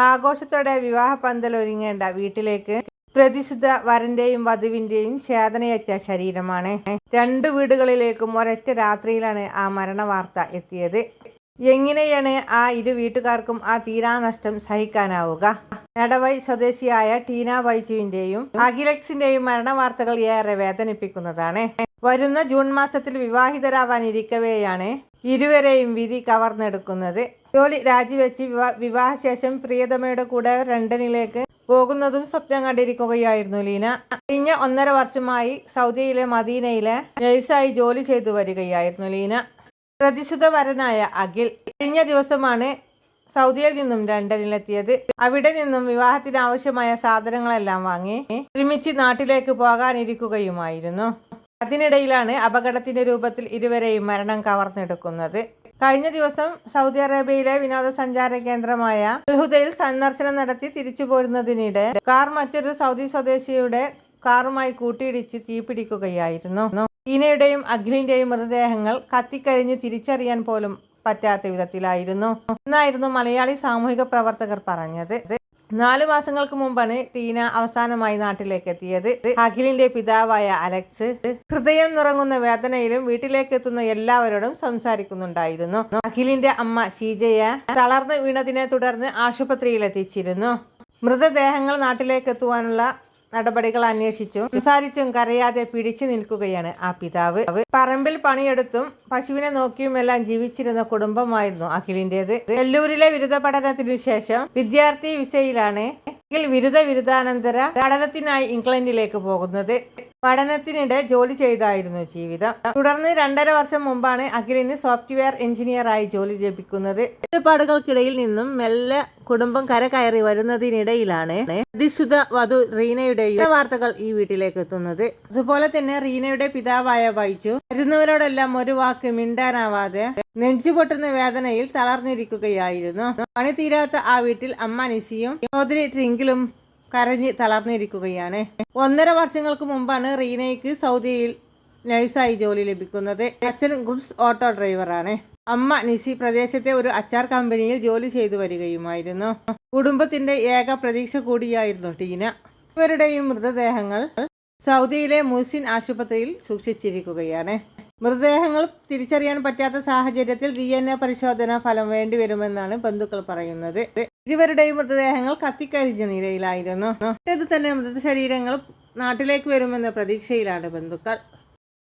ആഘോഷത്തോടെ വിവാഹ പന്തൽ ഒരുങ്ങേണ്ട വീട്ടിലേക്ക് പ്രതിശുദ്ധ വരന്റെയും വധുവിന്റെയും ചേതനയേറ്റ ശരീരമാണ്. 2 വീടുകളിലേക്കും ഒരൊറ്റ രാത്രിയിലാണ് ആ മരണ വാർത്ത എത്തിയത്. എങ്ങനെയാണ് ആ 2 വീട്ടുകാർക്കും ആ തീരാനഷ്ടം സഹിക്കാനാവുക? നെടവൈ സ്വദേശിയായ ടീന ബൈജുവിന്റെയും അഖിലക്സിന്റെയും മരണ വാർത്തകൾ ഏറെ വേദനിപ്പിക്കുന്നതാണ്. വരുന്ന ജൂൺ മാസത്തിൽ വിവാഹിതരാവാനിരിക്കവെയാണ് ഇരുവരെയും വിധി കവർന്നെടുക്കുന്നത്. ജോലി രാജിവെച്ച് വിവാഹശേഷം പ്രിയതമയുടെ കൂടെ ലണ്ടനിലേക്ക് പോകുന്നതും സ്വപ്നം കണ്ടിരിക്കുകയായിരുന്നു ലീന. കഴിഞ്ഞ 1.5 വർഷമായി സൗദിയിലെ മദീനയിലെ നഴ്സായി ജോലി ചെയ്തു വരികയായിരുന്നു ലീന. പ്രതിശുദ്ധ വരനായ അഖിൽ കഴിഞ്ഞ ദിവസമാണ് സൗദിയിൽ നിന്നും ലണ്ടനിലെത്തിയത്. അവിടെ നിന്നും വിവാഹത്തിന് ആവശ്യമായ സാധനങ്ങളെല്ലാം വാങ്ങി ഒരുമിച്ച് നാട്ടിലേക്ക് പോകാനിരിക്കുകയുമായിരുന്നു. അതിനിടയിലാണ് അപകടത്തിന്റെ രൂപത്തിൽ ഇരുവരെയും മരണം കവർന്നെടുക്കുന്നത്. കഴിഞ്ഞ ദിവസം സൗദി അറേബ്യയിലെ വിനോദസഞ്ചാര കേന്ദ്രമായ അൽഹുദയിൽ സന്ദർശനം നടത്തി തിരിച്ചു പോരുന്നതിനിടെ കാർ മറ്റൊരു സൗദി സ്വദേശിയുടെ കാറുമായി കൂട്ടിയിടിച്ച് തീപിടിക്കുകയായിരുന്നു. ടീനയുടെയും അഖിലിന്റെയും മൃതദേഹങ്ങൾ കത്തിക്കരിഞ്ഞ് തിരിച്ചറിയാൻ പോലും പറ്റാത്ത വിധത്തിലായിരുന്നു എന്നായിരുന്നു മലയാളി സാമൂഹിക പ്രവർത്തകർ പറഞ്ഞത്. 4 മാസങ്ങൾക്ക് മുമ്പാണ് ടീന അവസാനമായി നാട്ടിലേക്ക് എത്തിയത്. അഖിലിന്റെ പിതാവായ അലക്സ് ഹൃദയം നുറങ്ങുന്ന വേദനയിലും വീട്ടിലേക്ക് എത്തുന്ന എല്ലാവരോടും സംസാരിക്കുന്നുണ്ടായിരുന്നു. അഖിലിന്റെ അമ്മ ഷീജയെ തളർന്ന് വീണതിനെ തുടർന്ന് ആശുപത്രിയിലെത്തിച്ചിരുന്നു. മൃതദേഹങ്ങൾ നാട്ടിലേക്ക് എത്തുവാനുള്ള നടപടികൾ അന്വേഷിച്ചും സംസാരിച്ചും കരയാതെ പിടിച്ചു നിൽക്കുകയാണ് ആ പിതാവ്. പറമ്പിൽ പണിയെടുത്തും പശുവിനെ നോക്കിയുമെല്ലാം ജീവിച്ചിരുന്ന കുടുംബമായിരുന്നു അഖിലിന്റേത്. വെല്ലൂരിലെ ബിരുദ പഠനത്തിനു ശേഷം വിദ്യാർത്ഥി വിസയിലാണ് അഖിൽ ബിരുദാനന്തര പഠനത്തിനായി ഇംഗ്ലണ്ടിലേക്ക് പോകുന്നത്. പഠനത്തിനിടെ ജോലി ചെയ്തായിരുന്നു ജീവിതം. തുടർന്ന് 2.5 വർഷം മുമ്പാണ് അഖിലിന് സോഫ്റ്റ്വെയർ എഞ്ചിനീയറായി ജോലി ലഭിക്കുന്നത്. ചുറ്റുപാടുകൾക്കിടയിൽ നിന്നും മെല്ലെ കുടുംബം കരകയറി വരുന്നതിനിടയിലാണ് പ്രതിശുദ്ധ വധു റീനയുടെയും വാർത്തകൾ ഈ വീട്ടിലേക്ക് എത്തുന്നത്. അതുപോലെ തന്നെ റീനയുടെ പിതാവായ ബൈജു വരുന്നവരോടെല്ലാം ഒരു വാക്ക് മിണ്ടാനാവാതെ നെഞ്ചുപൊട്ടുന്ന വേദനയിൽ തളർന്നിരിക്കുകയായിരുന്നു. പണി തീരാത്ത ആ വീട്ടിൽ അമ്മ നിസിയും സഹോദരി ട്രിങ്കിലും കരഞ്ഞ് തളർന്നിരിക്കുകയാണ്. 1.5 വർഷങ്ങൾക്ക് മുമ്പാണ് റീനയ്ക്ക് സൗദിയിൽ നഴ്സായി ജോലി ലഭിക്കുന്നത്. അച്ഛൻ ഗുഡ്സ് ഓട്ടോ ഡ്രൈവറാണ്. അമ്മ നിസി പ്രദേശത്തെ ഒരു അച്ചാർ കമ്പനിയിൽ ജോലി ചെയ്തു വരികയുമായിരുന്നു. കുടുംബത്തിന്റെ ഏക പ്രതീക്ഷ കൂടിയായിരുന്നു ടീന. ഇവരുടെയും മൃതദേഹങ്ങൾ സൗദിയിലെ മുഹ്സിൻ ആശുപത്രിയിൽ സൂക്ഷിച്ചിരിക്കുകയാണ്. മൃതദേഹങ്ങൾ തിരിച്ചറിയാൻ പറ്റാത്ത സാഹചര്യത്തിൽ DNA പരിശോധന ഫലം വേണ്ടിവരുമെന്നാണ് ബന്ധുക്കൾ പറയുന്നത്. ഇരുവരുടെയും മൃതദേഹങ്ങൾ കത്തിക്കരിഞ്ഞ നിലയിലായിരുന്നു. ഇത് തന്നെ മൃതശരീരങ്ങൾ നാട്ടിലേക്ക് വരുമെന്ന പ്രതീക്ഷയിലാണ് ബന്ധുക്കൾ.